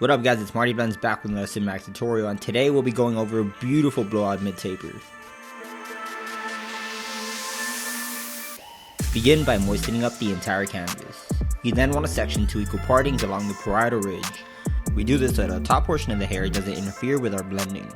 What up guys, it's MartyBlendz back with another cinematic tutorial, and today we'll be going over a beautiful blowout mid-taper. Begin by moistening up the entire canvas. You then want to section 2 equal partings along the parietal ridge. We do this so that the top portion of the hair doesn't interfere with our blending.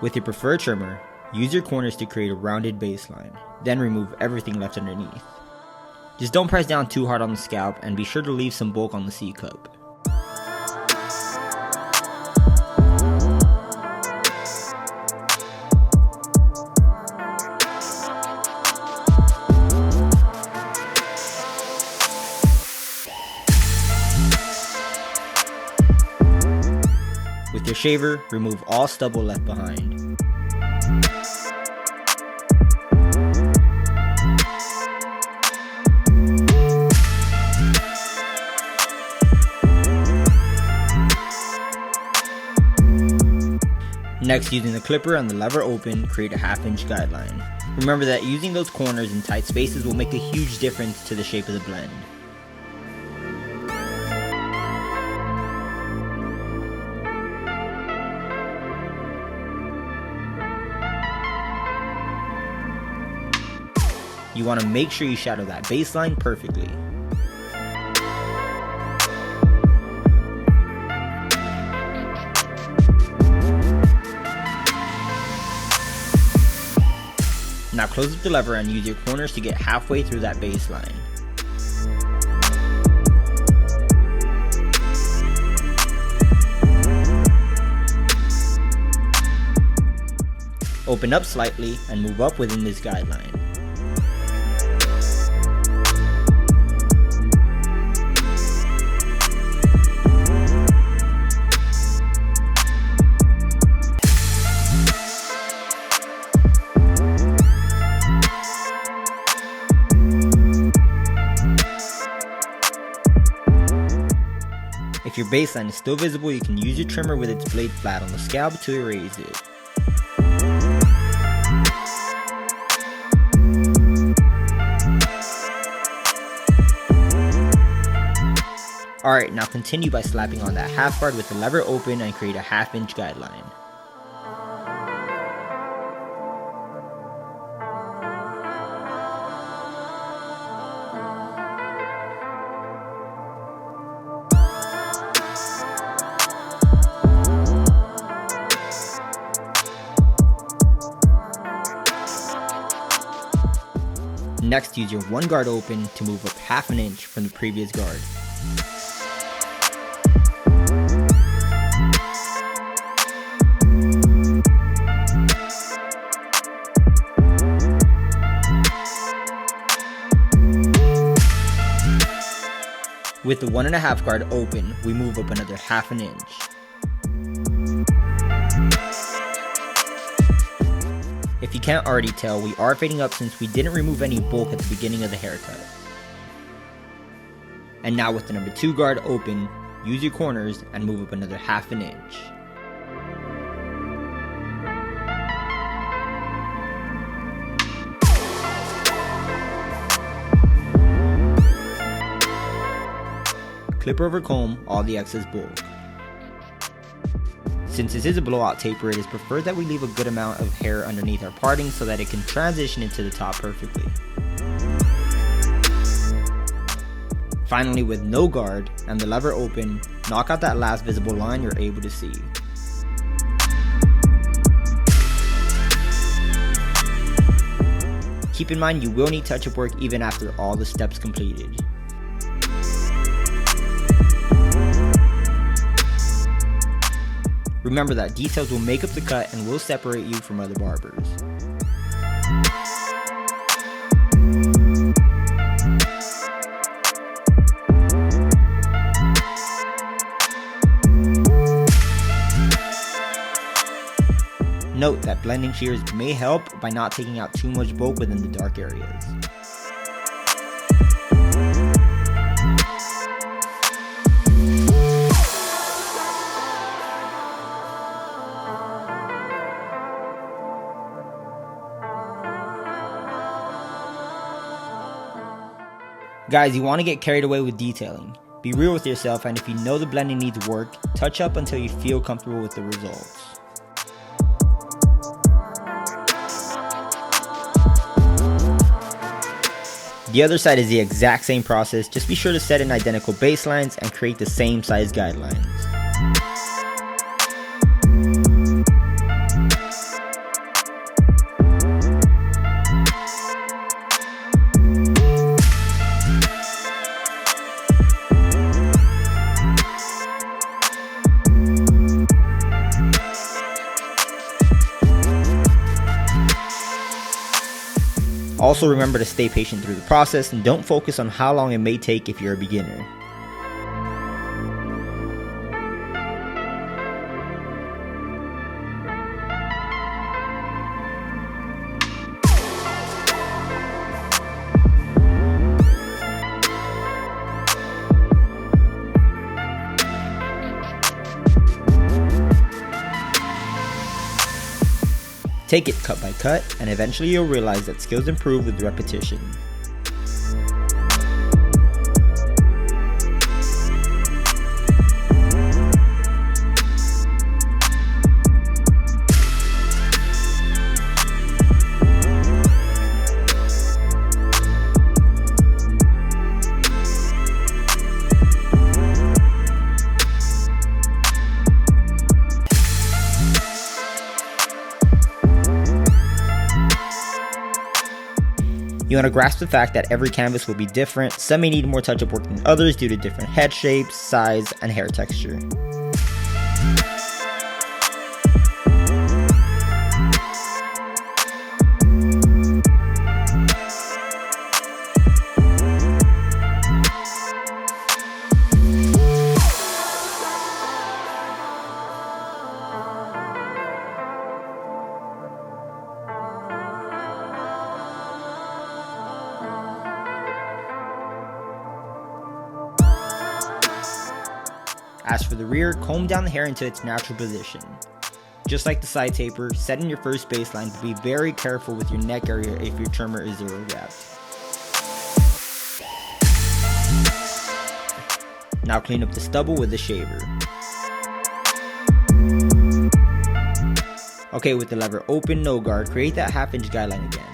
With your preferred trimmer, use your corners to create a rounded baseline, then remove everything left underneath. Just don't press down too hard on the scalp and be sure to leave some bulk on the C-cup. With your shaver, remove all stubble left behind. Next, using the clipper and the lever open, create a half-inch guideline. Remember that using those corners in tight spaces will make a huge difference to the shape of the blend. You want to make sure you shadow that baseline perfectly. Now close up the lever and use your corners to get halfway through that baseline. Open up slightly and move up within this guideline. If your baseline is still visible, you can use your trimmer with its blade flat on the scalp to erase it. Alright, now continue by slapping on that half guard with the lever open and create a half-inch guideline. Next, use your one guard open to move up half an inch from the previous guard. With the 1.5 guard open, we move up another half an inch. If you can't already tell, we are fading up since we didn't remove any bulk at the beginning of the haircut. And now with the number 2 guard open, use your corners and move up another half an inch. Clip over comb all the excess bulk. Since this is a blowout taper, it is preferred that we leave a good amount of hair underneath our parting so that it can transition into the top perfectly. Finally, with no guard and the lever open, knock out that last visible line you're able to see. Keep in mind you will need touch-up work even after all the steps completed. Remember that details will make up the cut and will separate you from other barbers. Note that blending shears may help by not taking out too much bulk within the dark areas. Guys, you want to get carried away with detailing. Be real with yourself, and if you know the blending needs work, touch up until you feel comfortable with the results. The other side is the exact same process, just be sure to set in identical baselines and create the same size guidelines. Also remember to stay patient through the process and don't focus on how long it may take if you're a beginner. Take it cut by cut, and eventually you'll realize that skills improve with repetition. You want to grasp the fact that every canvas will be different. Some may need more touch-up work than others due to different head shapes, size, and hair texture. As for the rear, comb down the hair into its natural position. Just like the side taper, set in your first baseline, but be very careful with your neck area if your trimmer is zero gapped. Now clean up the stubble with a shaver. Okay, with the lever open, no guard, create that half-inch guideline again.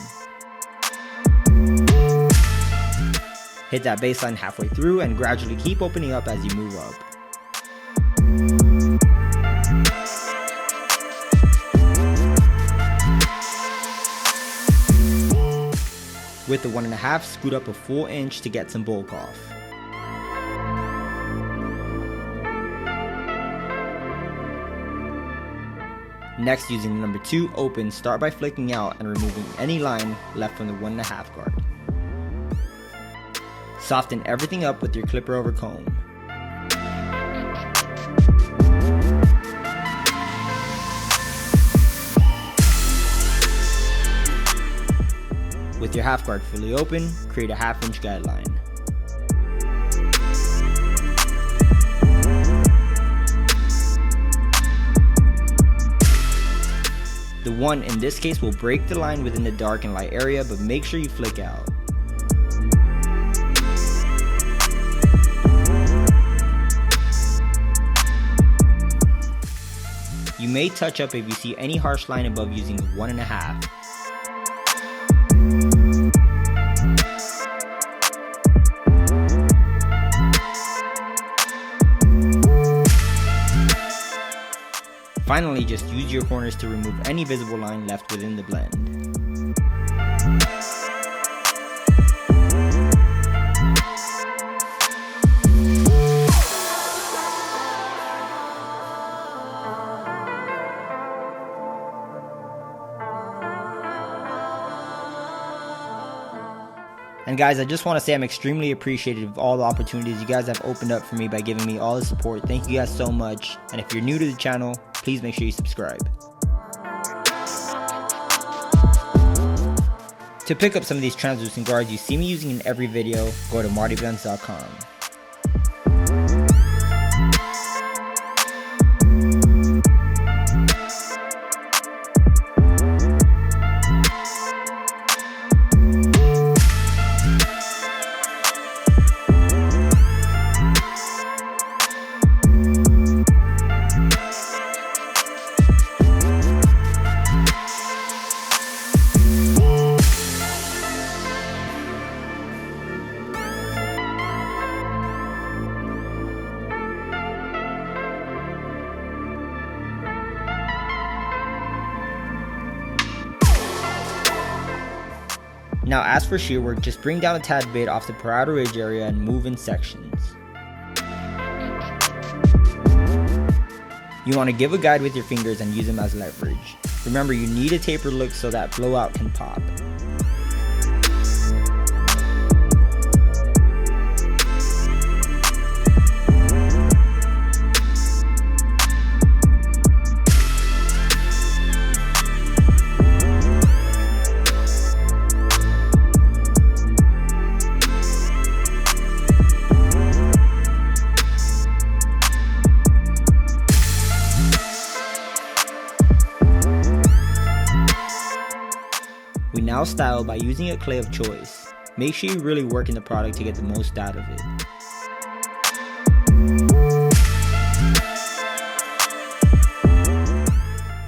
Hit that baseline halfway through and gradually keep opening up as you move up. With the 1.5, scoot up a full inch to get some bulk off. Next, using the number 2 open, start by flicking out and removing any line left from the 1.5 guard. Soften everything up with your clipper over comb. With your half guard fully open, create a half-inch guideline. The 1 in this case will break the line within the dark and light area, but make sure you flick out. You may touch up if you see any harsh line above using the 1.5. Finally, just use your corners to remove any visible line left within the blend. And guys, I just want to say I'm extremely appreciative of all the opportunities you guys have opened up for me by giving me all the support. Thank you guys so much. And if you're new to the channel, please make sure you subscribe. To pick up some of these translucent guards you see me using in every video, go to MartyBlendz.com. Now as for shear work, just bring down a tad bit off the parietal ridge area and move in sections. You want to give a guide with your fingers and use them as leverage. Remember, you need a tapered look so that blowout can pop. We now style by using a clay of choice. Make sure you really work in the product to get the most out of it.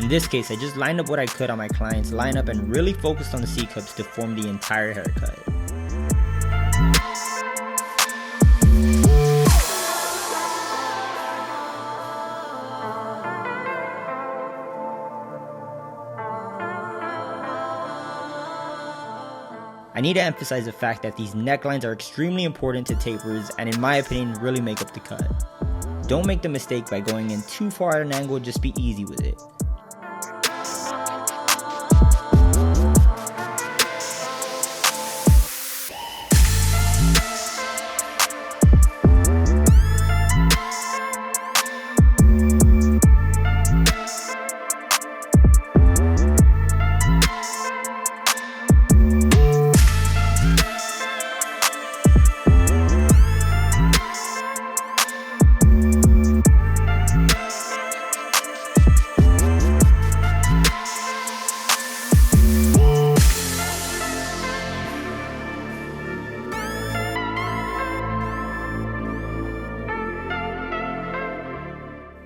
In this case, I just lined up what I could on my client's lineup and really focused on the C-cups to form the entire haircut. I need to emphasize the fact that these necklines are extremely important to tapers and in my opinion really make up the cut. Don't make the mistake by going in too far at an angle, just be easy with it.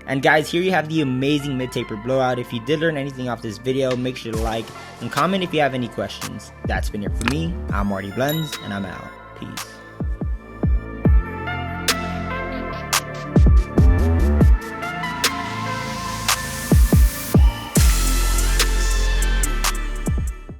And guys, here you have the amazing mid-taper blowout. If you did learn anything off this video, make sure to like and comment if you have any questions. That's been it for me. I'm MartyBlendz, and I'm out. Peace.